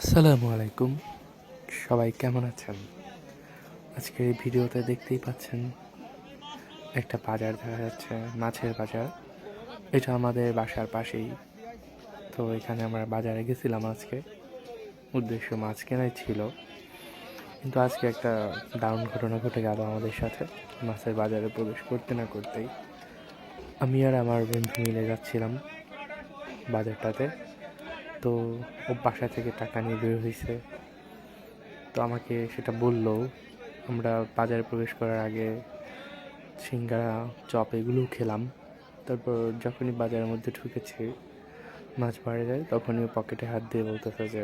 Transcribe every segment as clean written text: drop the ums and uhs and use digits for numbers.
আসসালামু আলাইকুম, সবাই কেমন আছেন? আজকের এই ভিডিওতে দেখতেই পাচ্ছেন একটা বাজার দেখা যাচ্ছে, মাছের বাজার। এটা আমাদের বাসার পাশেই। তো এখানে আমরা বাজারে গেছিলাম আজকে, উদ্দেশ্য মাছ কেনাই ছিল। কিন্তু আজকে একটা দারুণ ঘটনা ঘটে গেল আমাদের সাথে। মাছের বাজারে প্রবেশ করতে না করতেই আমি আর আমার বন্ধু মিলে যাচ্ছিলাম বাজারটাতে। তো ও বাসা থেকে টাকা নিয়ে বের হয়েছে, তো আমাকে সেটা বললো। আমরা বাজারে প্রবেশ করার আগে সিঙ্গারা, চপ এগুলোও খেলাম। তারপর যখনই বাজারের মধ্যে ঢুকেছি, মাছ বাড়ে যায়, তখনই পকেটে হাত দিয়ে বলতেছে যে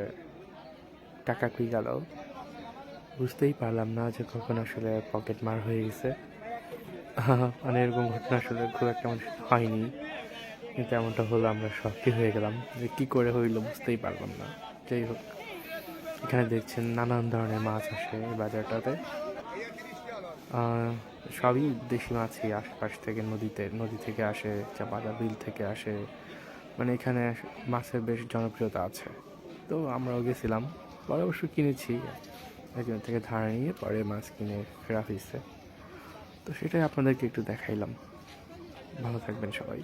টাকা কই গেল। বুঝতেই পারলাম না যে কখন আসলে পকেট মার হয়ে গেছে। মানে এরকম ঘটনা আসলে খুব একটা আমার সাথে হয়নি, কিন্তু এমনটা হলো, আমরা শকই হয়ে গেলাম যে কী করে হইলো, বুঝতেই পারলাম না। যাই হোক, এখানে দেখছেন নানান ধরনের মাছ আসে এই বাজারটাতে। সবই দেশি মাছই, আশপাশ থেকে নদী থেকে আসে, চাপাতা বিল থেকে আসে। মানে এখানে মাছের বেশ জনপ্রিয়তা আছে। তো আমরাও গেছিলাম, পরে অবশ্য কিনেছি, একজন থেকে ধার নিয়ে পরে মাছ কিনে ফেরা হয়েছে। তো সেটাই আপনাদেরকে একটু দেখাইলাম। ভালো থাকবেন সবাই।